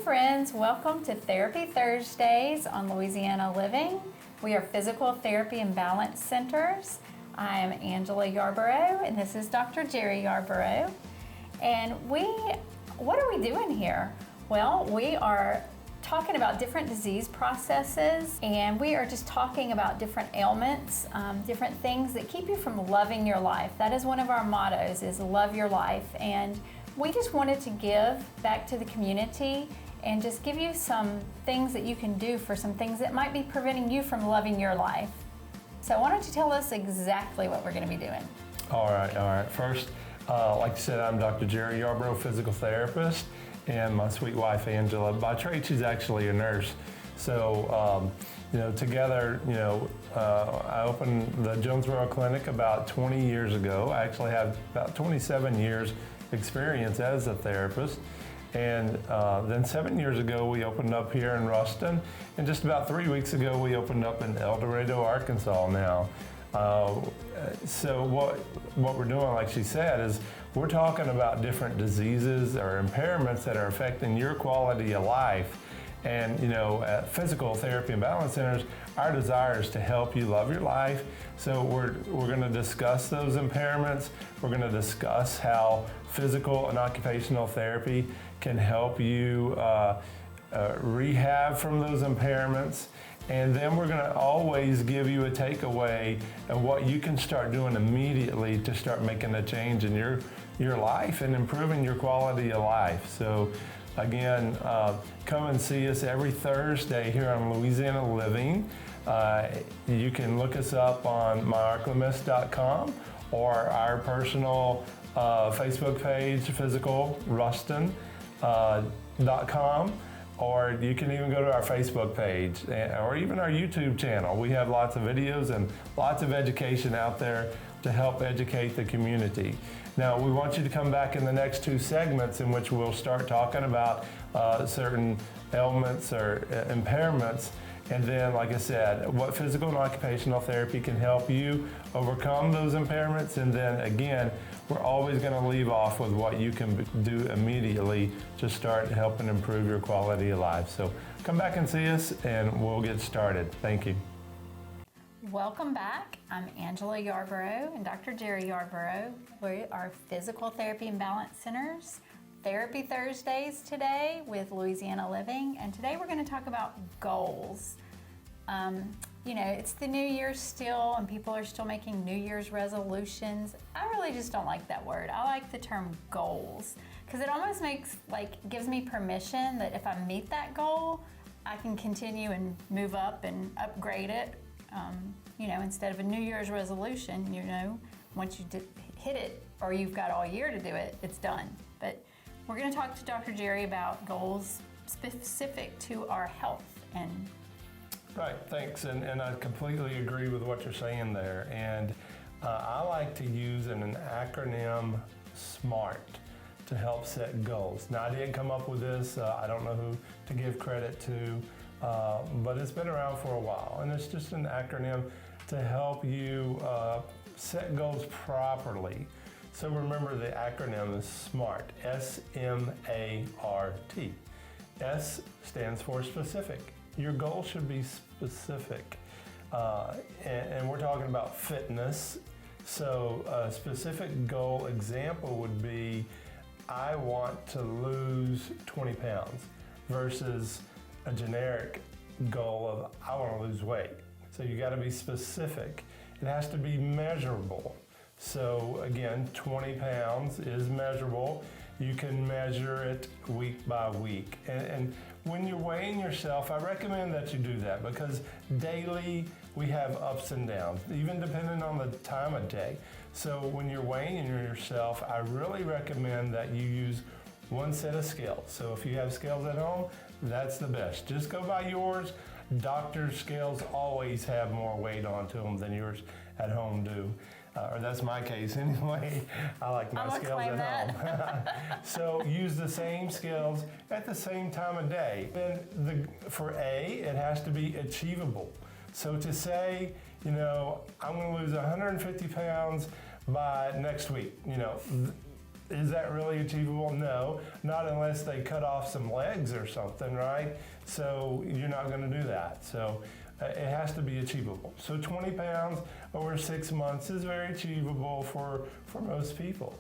friends, welcome to Therapy Thursdays on Louisiana Living. We are physical therapy and balance centers. I am Angela Yarborough and this is Dr. Jerry Yarborough. And what are we doing here? Well, we are talking about different disease processes, and we are just talking about different ailments, different things that keep you from loving your life. That is one of our mottos, is love your life. And we just wanted to give back to the community and just give you some things that you can do for some things that might be preventing you from loving your life. So why don't you tell us exactly what we're going to be doing? All right. First, like you said, I'm Dr. Jerry Yarborough, physical therapist, and my sweet wife, Angela. By trade, she's actually a nurse. So, together, I opened the Jonesboro Clinic about 20 years ago. I actually have about 27 years experience as a therapist. And then 7 years ago, we opened up here in Ruston. And just about 3 weeks ago, we opened up in El Dorado, Arkansas now. So what we're doing, like she said, is we're talking about different diseases or impairments that are affecting your quality of life. And at Physical Therapy and Balance Centers, our desire is to help you love your life. So we're going to discuss those impairments. We're going to discuss how physical and occupational therapy can help you rehab from those impairments. And then we're going to always give you a takeaway of what you can start doing immediately to start making a change in your life and improving your quality of life. So again, come and see us every Thursday here on Louisiana Living. You can look us up on myarclemis.com or our personal Facebook page, physicalruston.com. Or you can even go to our Facebook page or even our YouTube channel. We have lots of videos and lots of education out there to help educate the community. Now, we want you to come back in the next two segments in which we'll start talking about certain ailments or impairments. And then, like I said, what physical and occupational therapy can help you overcome those impairments. And then again, we're always going to leave off with what you can do immediately to start helping improve your quality of life. So come back and see us and we'll get started. Thank you. Welcome back. I'm Angela Yarborough and Dr. Jerry Yarborough. We are Physical Therapy and Balance Centers. Therapy Thursdays today with Louisiana Living, and today we're going to talk about goals. It's the New Year's still, and people are still making New Year's resolutions. I really just don't like that word. I like the term goals because it almost gives me permission that if I meet that goal, I can continue and move up and upgrade it. Instead of a New Year's resolution, once you hit it or you've got all year to do it, it's done. But we're going to talk to Dr. Jerry about goals specific to our health. Right, thanks. And I completely agree with what you're saying there. And I like to use an acronym SMART to help set goals. Now, I didn't come up with this. I don't know who to give credit to, but it's been around for a while. And it's just an acronym to help you set goals properly. So remember, the acronym is SMART, S-M-A-R-T. S stands for specific. Your goal should be specific. And we're talking about fitness. So a specific goal example would be, I want to lose 20 pounds versus a generic goal of, I want to lose weight. So you got to be specific. It has to be measurable. So again, 20 pounds is measurable. You can measure it week by week. And when you're weighing yourself, I recommend that you do that because daily we have ups and downs, even depending on the time of day. So when you're weighing yourself, I really recommend that you use one set of scales. So if you have scales at home, that's the best. Just go by yours. Doctor's scales always have more weight onto them than yours at home do. Or that's my case anyway. I like my scales at home. So use the same scales at the same time of day. Then for A, it has to be achievable. So to say, I'm going to lose 150 pounds by next week, is that really achievable? No, not unless they cut off some legs or something, right? So you're not going to do that. So it has to be achievable. So 20 pounds over 6 months is very achievable for most people.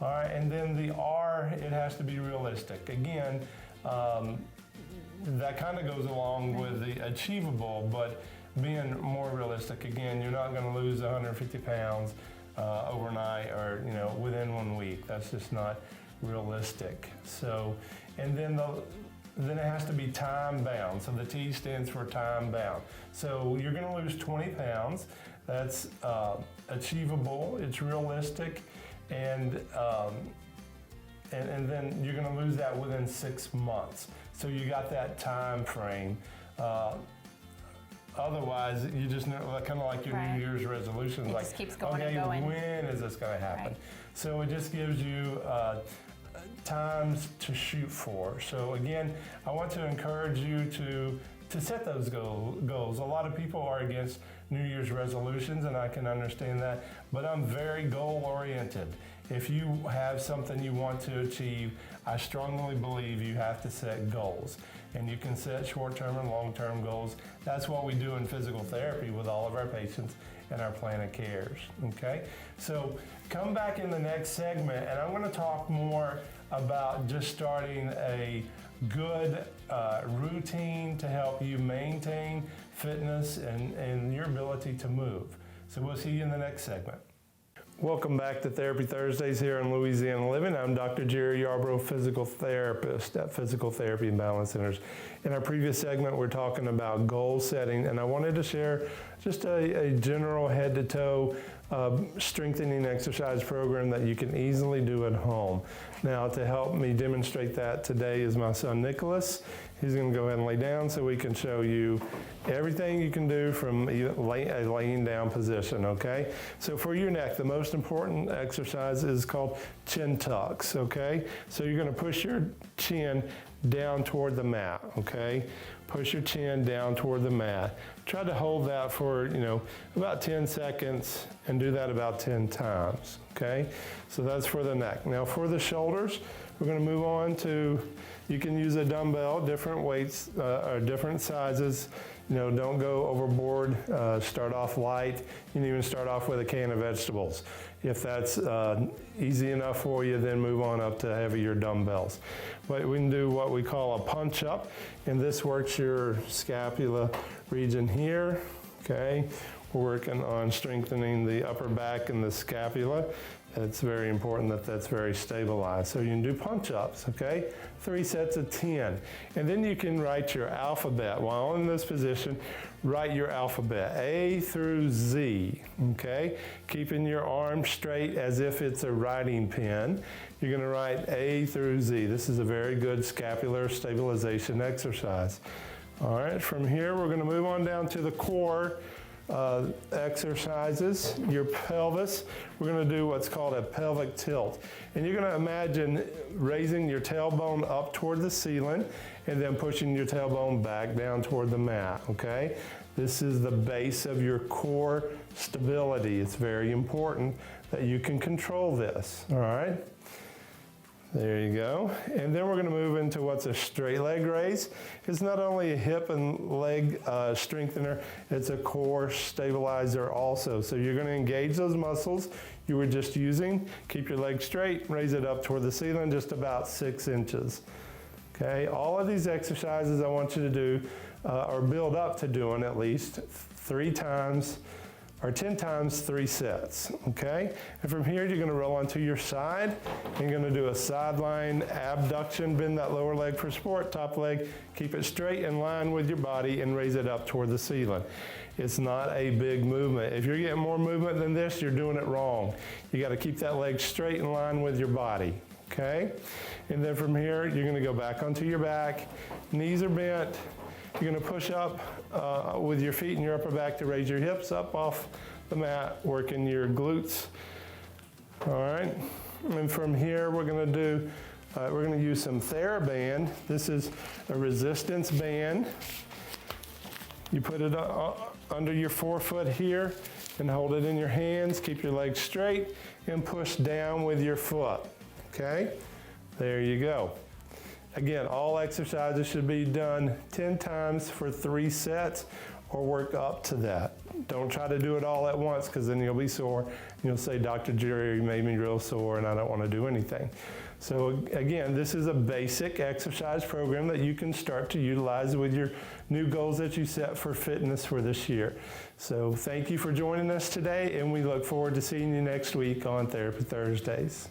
All right, and then the R, it has to be realistic. Again, that kind of goes along with the achievable, but being more realistic. Again, you're not going to lose 150 pounds overnight or within 1 week. That's just not realistic. So, and then it has to be time bound. So the T stands for time bound. So you're going to lose 20 pounds. That's achievable. It's realistic, and then you're going to lose that within 6 months. So you got that time frame. Otherwise, you just know, kind of like your New Year's resolutions. It like, just keeps going okay, and going. when is this going to happen? Right. So it just gives you times to shoot for. So again, I want to encourage you to set those goals. A lot of people are against New Year's resolutions, and I can understand that, but I'm very goal-oriented. If you have something you want to achieve, I strongly believe you have to set goals. And you can set short-term and long-term goals. That's what we do in physical therapy with all of our patients in our plan of cares, okay? So come back in the next segment, and I'm gonna talk more about just starting a good routine to help you maintain fitness and your ability to move. So we'll see you in the next segment. Welcome back to Therapy Thursdays here in Louisiana Living. I'm Dr. Jerry Yarborough, physical therapist at Physical Therapy and Balance Centers. In our previous segment, we're talking about goal setting, and I wanted to share just a general head-to-toe strengthening exercise program that you can easily do at home. Now, to help me demonstrate that today is my son Nicholas. He's going to go ahead and lay down so we can show you everything you can do from a laying down position, okay? So for your neck, the most important exercise is called chin tucks, okay? So you're going to push your chin down toward the mat, okay? Push your chin down toward the mat. Try to hold that for, about 10 seconds and do that about 10 times, okay? So that's for the neck. Now for the shoulders, we're going to move on to, you can use a dumbbell, different weights or different sizes. Don't go overboard. Start off light. You can even start off with a can of vegetables. If that's easy enough for you, then move on up to heavier dumbbells. But we can do what we call a punch up, and this works your scapula region here, okay? We're working on strengthening the upper back and the scapula. It's very important that that's very stabilized. So you can do punch-ups, okay? 3 sets of 10. And then you can write your alphabet. While in this position, write your alphabet, A through Z, okay? Keeping your arm straight as if it's a writing pen. You're gonna write A through Z. This is a very good scapular stabilization exercise. All right, from here, we're gonna move on down to the core exercises, your pelvis. We're going to do what's called a pelvic tilt. And you're going to imagine raising your tailbone up toward the ceiling and then pushing your tailbone back down toward the mat, okay? This is the base of your core stability. It's very important that you can control this, all right? There you go. And then we're going to move into what's a straight leg raise. It's not only a hip and leg strengthener, it's a core stabilizer also. So you're going to engage those muscles you were just using. Keep your leg straight, raise it up toward the ceiling just about 6 inches. Okay, all of these exercises I want you to do or build up to doing at least 3 times or 10 times 3 sets, okay? And from here, you're gonna roll onto your side. You're gonna do a sideline abduction, bend that lower leg for support, top leg, keep it straight in line with your body and raise it up toward the ceiling. It's not a big movement. If you're getting more movement than this, you're doing it wrong. You gotta keep that leg straight in line with your body, okay? And then from here, you're gonna go back onto your back, knees are bent. You're going to push up with your feet and your upper back to raise your hips up off the mat, working your glutes. All right. And from here, we're going to use some TheraBand. This is a resistance band. You put it under your forefoot here and hold it in your hands. Keep your legs straight and push down with your foot. Okay, there you go. Again, all exercises should be done 10 times for 3 sets or work up to that. Don't try to do it all at once because then you'll be sore and you'll say, Dr. Jerry made me real sore and I don't want to do anything. So again, this is a basic exercise program that you can start to utilize with your new goals that you set for fitness for this year. So thank you for joining us today, and we look forward to seeing you next week on Therapy Thursdays.